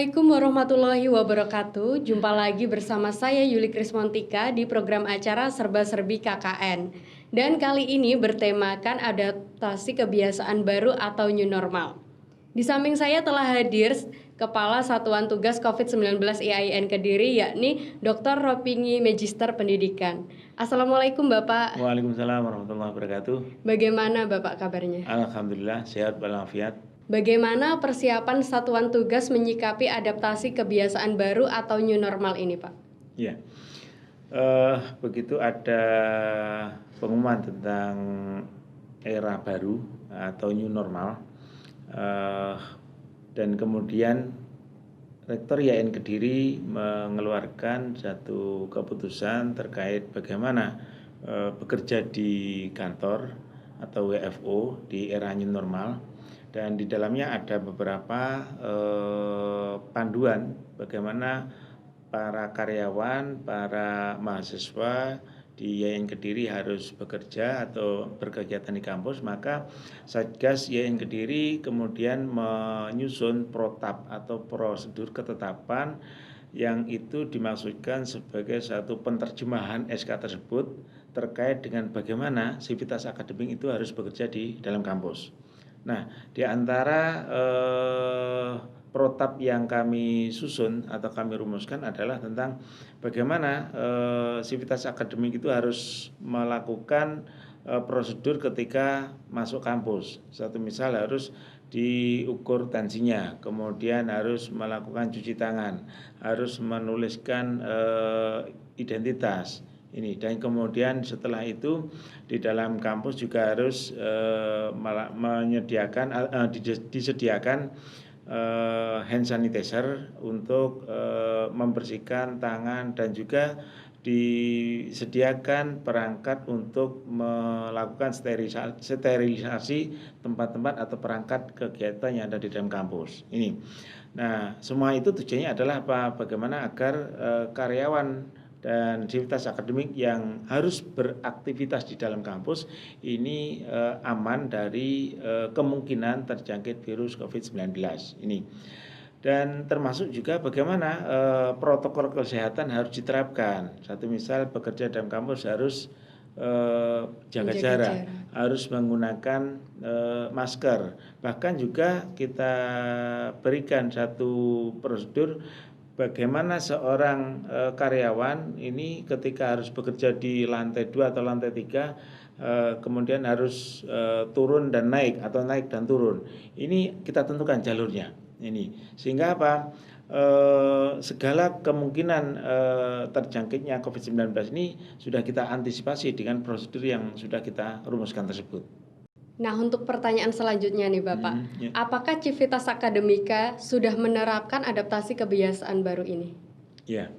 Assalamualaikum warahmatullahi wabarakatuh. Jumpa lagi bersama saya Yuli Krismontika di program acara Serba-Serbi KKN. Dan kali ini bertemakan adaptasi kebiasaan baru atau new normal. Di samping saya telah hadir Kepala Satuan Tugas COVID-19 IAIN Kediri, yakni Dr. Ropingi Magister Pendidikan. Assalamualaikum Bapak. Waalaikumsalam warahmatullahi wabarakatuh. Bagaimana Bapak kabarnya? Alhamdulillah sehat walafiat. Bagaimana persiapan Satuan Tugas menyikapi adaptasi kebiasaan baru atau new normal ini, Pak? Ya, begitu ada pengumuman tentang era baru atau new normal, dan kemudian Rektor IAIN Kediri mengeluarkan satu keputusan terkait bagaimana bekerja di kantor atau WFO di era new normal. Dan di dalamnya ada beberapa panduan bagaimana para karyawan, para mahasiswa di IAIN Kediri harus bekerja atau berkegiatan di kampus. Maka Satgas IAIN Kediri kemudian menyusun protap atau prosedur ketetapan yang itu dimaksudkan sebagai satu penerjemahan SK tersebut terkait dengan bagaimana sivitas akademik itu harus bekerja di dalam kampus. Nah, di antara protap yang kami susun atau kami rumuskan adalah tentang bagaimana sivitas akademik itu harus melakukan prosedur ketika masuk kampus. Satu misal harus diukur tensinya, kemudian harus melakukan cuci tangan, harus menuliskan identitas. Ini dan kemudian setelah itu di dalam kampus juga harus disediakan hand sanitizer untuk membersihkan tangan dan juga disediakan perangkat untuk melakukan sterilisasi tempat-tempat atau perangkat kegiatan yang ada di dalam kampus. Ini. Nah, semua itu tujuannya adalah apa? Bagaimana agar karyawan dan sivitas akademik yang harus beraktivitas di dalam kampus ini aman dari kemungkinan terjangkit virus COVID-19 ini. Dan termasuk juga bagaimana protokol kesehatan harus diterapkan. Satu misal bekerja dalam kampus harus jaga jarak, harus menggunakan masker. Bahkan juga kita berikan satu prosedur bagaimana seorang karyawan ini ketika harus bekerja di lantai 2 atau lantai 3 kemudian harus turun dan naik atau naik dan turun. Ini kita tentukan jalurnya. Ini sehingga apa? Segala kemungkinan terjangkitnya COVID-19 ini sudah kita antisipasi dengan prosedur yang sudah kita rumuskan tersebut. Nah, untuk pertanyaan selanjutnya nih Bapak, apakah Civitas Akademika sudah menerapkan adaptasi kebiasaan baru ini? Ya,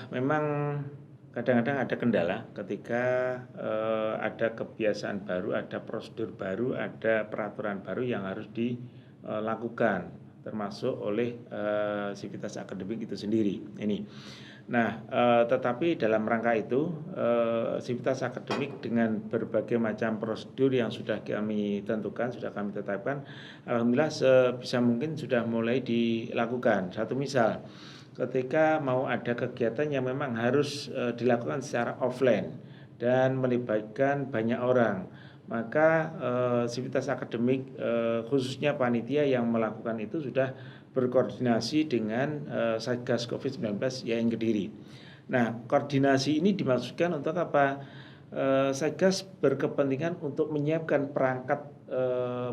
memang kadang-kadang ada kendala ketika ada kebiasaan baru, ada prosedur baru, ada peraturan baru yang harus dilakukan, termasuk oleh Civitas Akademik itu sendiri. Ini. Nah, tetapi dalam rangka itu Civitas Akademik dengan berbagai macam prosedur yang sudah kami tentukan, sudah kami tetapkan, alhamdulillah sebisa mungkin sudah mulai dilakukan. Satu misal, ketika mau ada kegiatan yang memang harus dilakukan secara offline dan melibatkan banyak orang, maka Civitas Akademik khususnya panitia yang melakukan itu sudah berkoordinasi dengan Satgas COVID-19 IAIN Kediri. Nah, koordinasi ini dimaksudkan untuk apa? Satgas berkepentingan untuk menyiapkan perangkat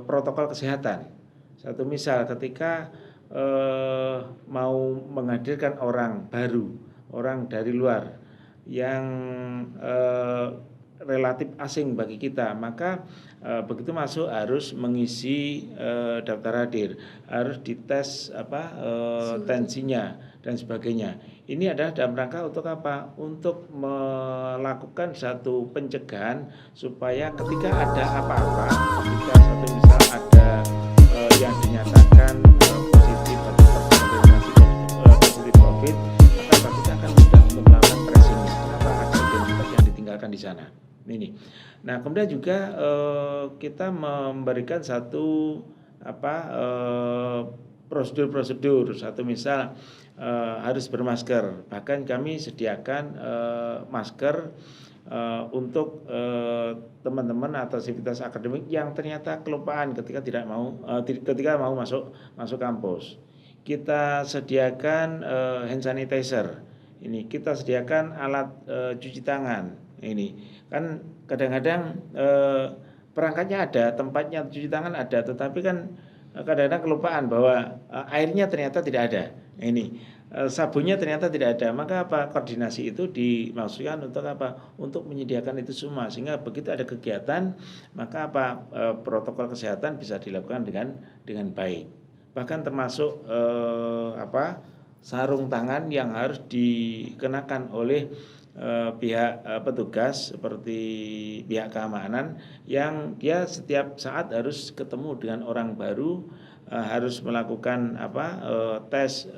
protokol kesehatan. Satu misal ketika mau menghadirkan orang baru, orang dari luar yang relatif asing bagi kita, maka begitu masuk harus mengisi daftar hadir, harus dites tensinya dan sebagainya. Ini adalah dalam rangka untuk apa? Untuk melakukan satu pencegahan supaya ketika ada apa-apa, ketika satu misal ada yang dinyatakan positif atau terkonfirmasi positif COVID, maka kita akan mudah untuk melakukan tracing. Kenapa ada identitas yang ditinggalkan di sana? Ini. Nah, kemudian juga kita memberikan satu prosedur-prosedur. Satu misal harus bermasker. Bahkan kami sediakan masker untuk teman-teman atau sivitas akademik yang ternyata kelupaan ketika mau masuk kampus. Kita sediakan hand sanitizer. Ini kita sediakan alat cuci tangan. Ini kan kadang-kadang perangkatnya ada, tempatnya cuci tangan ada, tetapi kan kadang-kadang kelupaan bahwa airnya ternyata tidak ada. Ini sabunnya ternyata tidak ada. Maka apa? Koordinasi itu dimaksudkan untuk apa? Untuk menyediakan itu semua, sehingga begitu ada kegiatan, maka apa? Protokol kesehatan bisa dilakukan dengan baik. Bahkan termasuk sarung tangan yang harus dikenakan oleh pihak petugas seperti pihak keamanan, yang dia setiap saat harus ketemu dengan orang baru, harus melakukan tes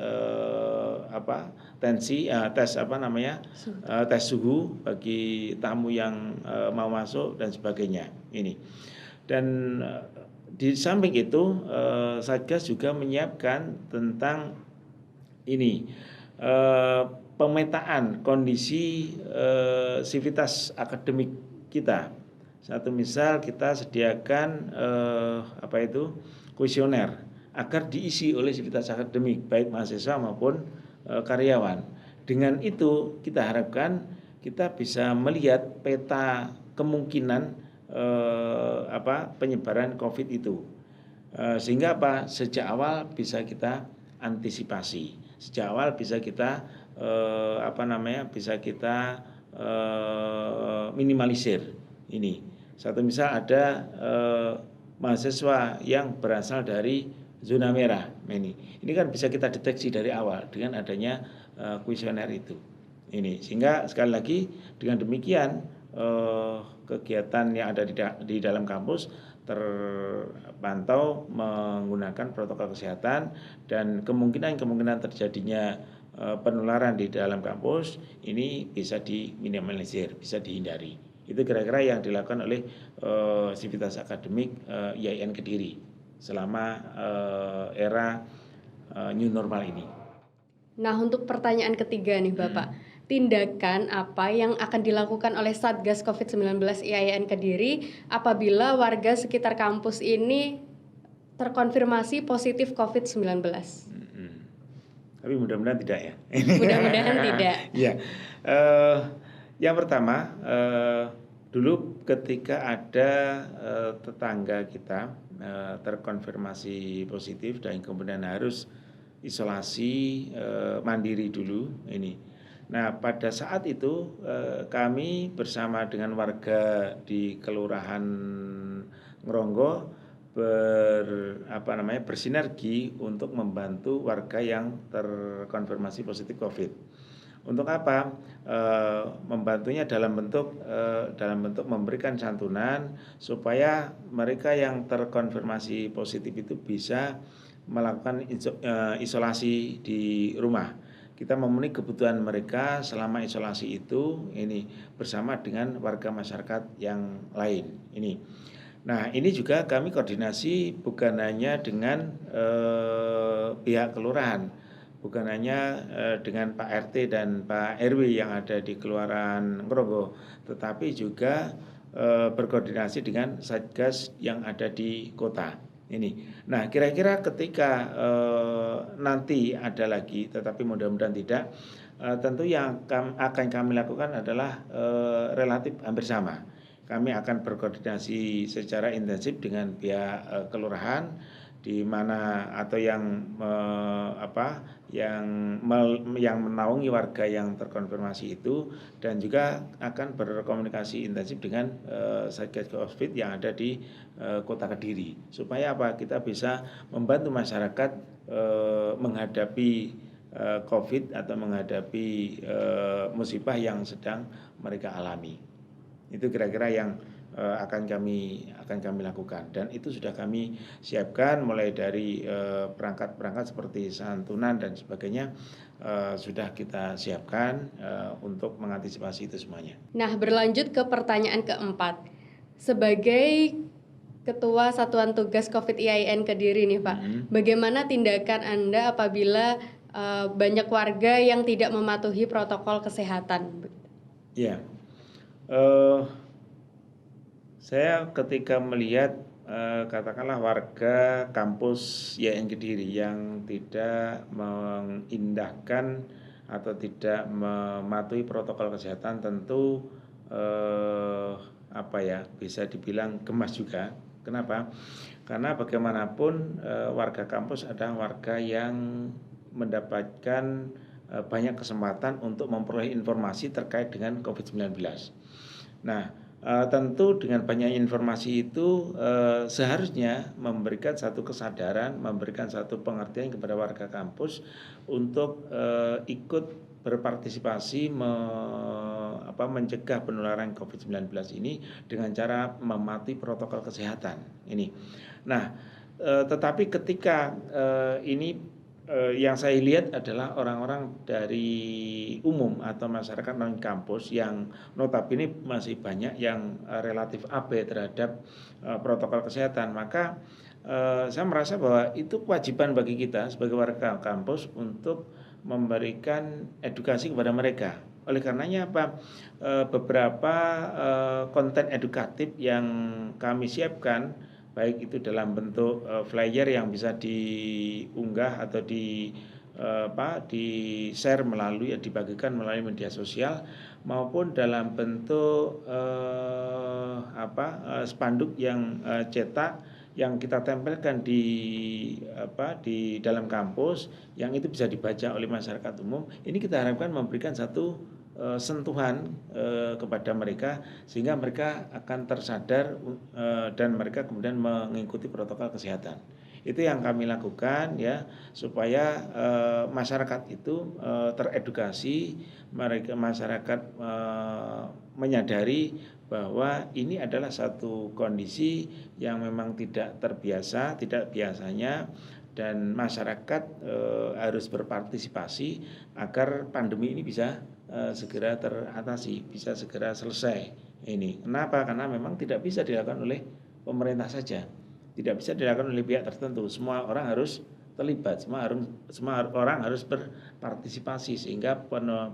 tensi, tes suhu bagi tamu yang mau masuk dan sebagainya. Ini dan di samping itu Satgas juga menyiapkan tentang ini pemetaan kondisi sivitas akademik kita. Satu misal kita sediakan kuesioner agar diisi oleh sivitas akademik baik mahasiswa maupun karyawan. Dengan itu kita harapkan kita bisa melihat peta kemungkinan penyebaran COVID itu, sehingga sejak awal bisa kita antisipasi, sejak awal bisa kita minimalisir. Ini satu misal ada mahasiswa yang berasal dari zona merah, ini kan bisa kita deteksi dari awal dengan adanya kuesioner itu. Ini sehingga sekali lagi dengan demikian kegiatan yang ada di dalam kampus terpantau menggunakan protokol kesehatan, dan kemungkinan terjadinya penularan di dalam kampus ini bisa diminimalisir, bisa dihindari. Itu kira-kira yang dilakukan oleh sivitas akademik IAIN Kediri selama era new normal ini. Nah, untuk pertanyaan ketiga nih Bapak, tindakan apa yang akan dilakukan oleh Satgas COVID-19 IAIN Kediri apabila warga sekitar kampus ini terkonfirmasi positif COVID-19? Tapi mudah-mudahan tidak ya. Mudah-mudahan tidak. Ya, yang pertama, dulu ketika ada tetangga kita terkonfirmasi positif dan kemudian harus isolasi mandiri dulu ini. Nah, pada saat itu kami bersama dengan warga di Kelurahan Ngronggo bersinergi untuk membantu warga yang terkonfirmasi positif COVID. Untuk apa? Membantunya dalam bentuk memberikan santunan supaya mereka yang terkonfirmasi positif itu bisa melakukan isolasi di rumah. Kita memenuhi kebutuhan mereka selama isolasi itu ini bersama dengan warga masyarakat yang lain ini. Nah, ini juga kami koordinasi bukan hanya dengan pihak kelurahan, bukan hanya dengan Pak RT dan Pak RW yang ada di Kelurahan Ngronggo, tetapi juga berkoordinasi dengan Satgas yang ada di kota ini. Nah, kira-kira ketika nanti ada lagi, tetapi mudah-mudahan tidak, tentu yang akan kami lakukan adalah relatif hampir sama. Kami akan berkoordinasi secara intensif dengan pihak kelurahan, di mana atau yang menaungi warga yang terkonfirmasi itu, dan juga akan berkomunikasi intensif dengan Satgas Covid yang ada di Kota Kediri, supaya kita bisa membantu masyarakat menghadapi COVID atau menghadapi musibah yang sedang mereka alami. Itu kira-kira yang akan kami lakukan, dan itu sudah kami siapkan mulai dari perangkat seperti santunan dan sebagainya, sudah kita siapkan untuk mengantisipasi itu semuanya. Nah, berlanjut ke pertanyaan keempat, sebagai Ketua Satuan Tugas COVID IAIN Kediri nih Pak. Bagaimana tindakan Anda apabila banyak warga yang tidak mematuhi protokol kesehatan? Ya, saya ketika melihat katakanlah warga kampus IAIN Kediri yang tidak mengindahkan atau tidak mematuhi protokol kesehatan, tentu bisa dibilang gemas juga. Kenapa? Karena bagaimanapun warga kampus adalah warga yang mendapatkan banyak kesempatan untuk memperoleh informasi terkait dengan COVID-19. Nah, tentu dengan banyak informasi itu seharusnya memberikan satu kesadaran, memberikan satu pengertian kepada warga kampus untuk ikut berpartisipasi mencegah penularan COVID-19 ini dengan cara mematuhi protokol kesehatan ini. Nah, tetapi ketika yang saya lihat adalah orang-orang dari umum atau masyarakat non kampus yang notabene masih banyak yang relatif abai terhadap protokol kesehatan. Maka saya merasa bahwa itu kewajiban bagi kita sebagai warga kampus untuk memberikan edukasi kepada mereka. Oleh karenanya beberapa konten edukatif yang kami siapkan, baik itu dalam bentuk flyer yang bisa diunggah atau di share dibagikan melalui media sosial, maupun dalam bentuk spanduk yang cetak yang kita tempelkan di dalam kampus, yang itu bisa dibaca oleh masyarakat umum. Ini kita harapkan memberikan satu sentuhan kepada mereka sehingga mereka akan tersadar dan mereka kemudian mengikuti protokol kesehatan. Itu yang kami lakukan ya, supaya masyarakat itu teredukasi, masyarakat menyadari bahwa ini adalah satu kondisi yang memang tidak terbiasa, tidak biasanya, dan masyarakat harus berpartisipasi agar pandemi ini bisa segera teratasi, bisa segera selesai. Ini kenapa? Karena memang tidak bisa dilakukan oleh pemerintah saja, tidak bisa dilakukan oleh pihak tertentu. Semua orang harus terlibat, semua orang harus berpartisipasi sehingga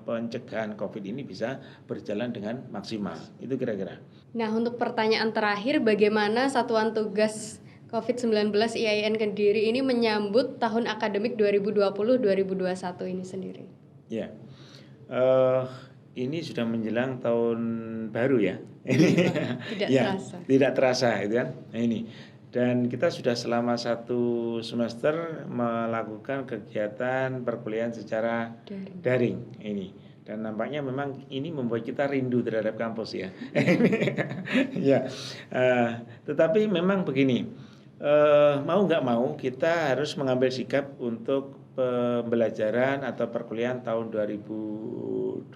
pencegahan COVID ini bisa berjalan dengan maksimal. Itu kira-kira. Nah, untuk pertanyaan terakhir, bagaimana Satuan Tugas COVID-19 IAIN Kediri ini menyambut tahun akademik 2020-2021 ini sendiri? Ya, ini sudah menjelang tahun baru ya. Tidak terasa. Tidak terasa, itu kan. Nah, ini. Dan kita sudah selama 1 semester melakukan kegiatan perkuliahan secara daring ini. Dan nampaknya memang ini membuat kita rindu terhadap kampus ya. Ya, tetapi memang begini, mau nggak mau kita harus mengambil sikap untuk pembelajaran atau perkuliahan tahun 2020,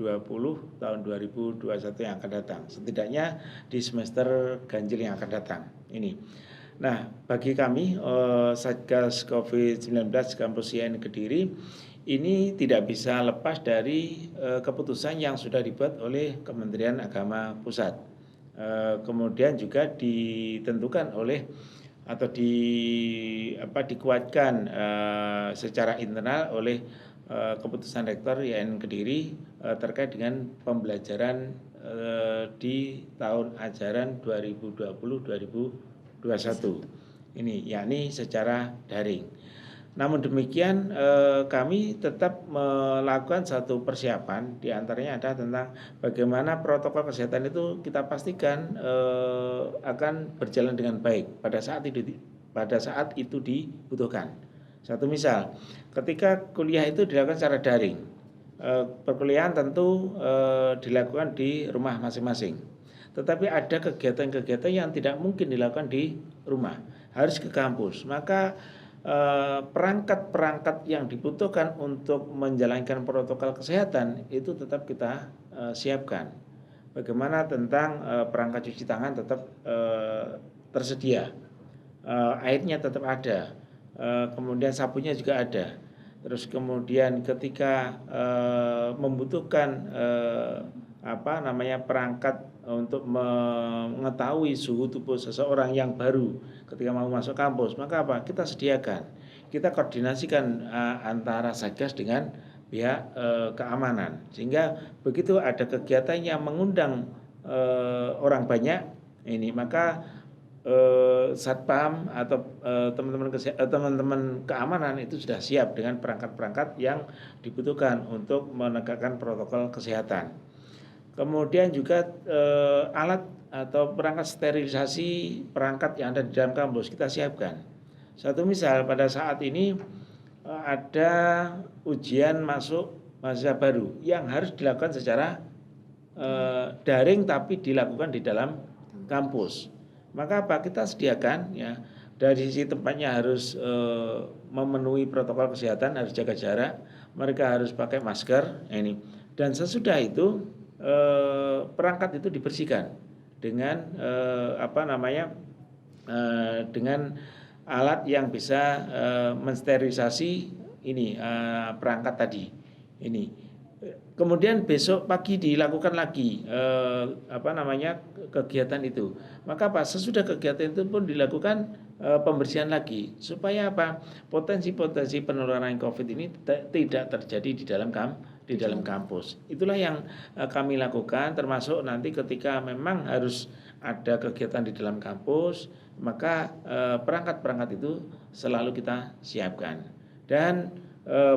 tahun 2021 yang akan datang. Setidaknya di semester ganjil yang akan datang ini. Nah, bagi kami Satgas COVID-19 Kampus IAIN Kediri ini tidak bisa lepas dari keputusan yang sudah dibuat oleh Kementerian Agama Pusat. Kemudian juga ditentukan oleh atau dikuatkan secara internal oleh keputusan Rektor IAIN Kediri terkait dengan pembelajaran di tahun ajaran 2020-2021 ini, yakni secara daring. Namun demikian kami tetap melakukan satu persiapan, diantaranya adalah tentang bagaimana protokol kesehatan itu kita pastikan akan berjalan dengan baik pada saat itu dibutuhkan. Satu misal, ketika kuliah itu dilakukan secara daring, perkuliahan tentu dilakukan di rumah masing-masing. Tetapi ada kegiatan-kegiatan yang tidak mungkin dilakukan di rumah, harus ke kampus. Maka perangkat-perangkat yang dibutuhkan untuk menjalankan protokol kesehatan itu tetap kita siapkan. Bagaimana tentang perangkat cuci tangan tetap tersedia, airnya tetap ada, kemudian sabunnya juga ada. Terus kemudian ketika membutuhkan perangkat untuk mengetahui suhu tubuh seseorang yang baru ketika mau masuk kampus, maka apa? Kita sediakan, kita koordinasikan antara Satgas dengan pihak keamanan, sehingga begitu ada kegiatan yang mengundang orang banyak ini, maka Satpam atau teman-teman keamanan itu sudah siap dengan perangkat-perangkat yang dibutuhkan untuk menegakkan protokol kesehatan. Kemudian juga alat atau perangkat sterilisasi perangkat yang ada di dalam kampus kita siapkan. Satu misal pada saat ini ada ujian masuk mahasiswa baru yang harus dilakukan secara daring tapi dilakukan di dalam kampus. Maka apa? Kita sediakan ya, dari sisi tempatnya harus memenuhi protokol kesehatan, harus jaga jarak, mereka harus pakai masker ini. Dan sesudah itu perangkat itu dibersihkan dengan dengan alat yang bisa mensterilisasi ini perangkat tadi ini. Kemudian besok pagi dilakukan lagi kegiatan itu. Maka apa? Sesudah kegiatan itu pun dilakukan pembersihan lagi supaya apa? Potensi-potensi penularan COVID ini tidak terjadi di dalam kampus. Itulah yang kami lakukan, termasuk nanti ketika memang harus ada kegiatan di dalam kampus, maka perangkat-perangkat itu selalu kita siapkan. Dan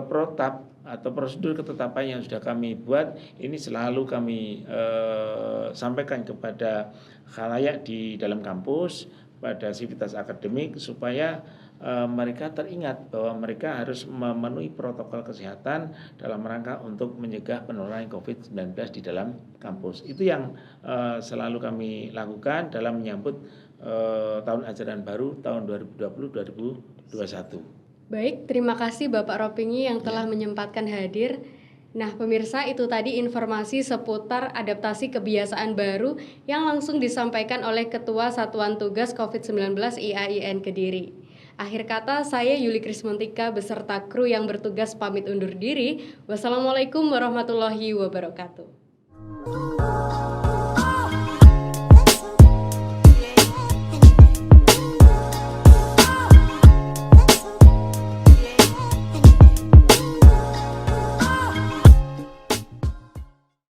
protap atau prosedur ketetapan yang sudah kami buat ini selalu kami sampaikan kepada khalayak di dalam kampus, pada sivitas akademik, supaya mereka teringat bahwa mereka harus memenuhi protokol kesehatan dalam rangka untuk mencegah penularan COVID-19 di dalam kampus. Itu yang selalu kami lakukan dalam menyambut tahun ajaran baru tahun 2020-2021. Baik, terima kasih Bapak Ropingi yang telah menyempatkan hadir. Nah, pemirsa, itu tadi informasi seputar adaptasi kebiasaan baru yang langsung disampaikan oleh Ketua Satuan Tugas COVID-19 IAIN Kediri. Akhir kata, saya Yuli Krismontika beserta kru yang bertugas pamit undur diri. Wassalamualaikum warahmatullahi wabarakatuh.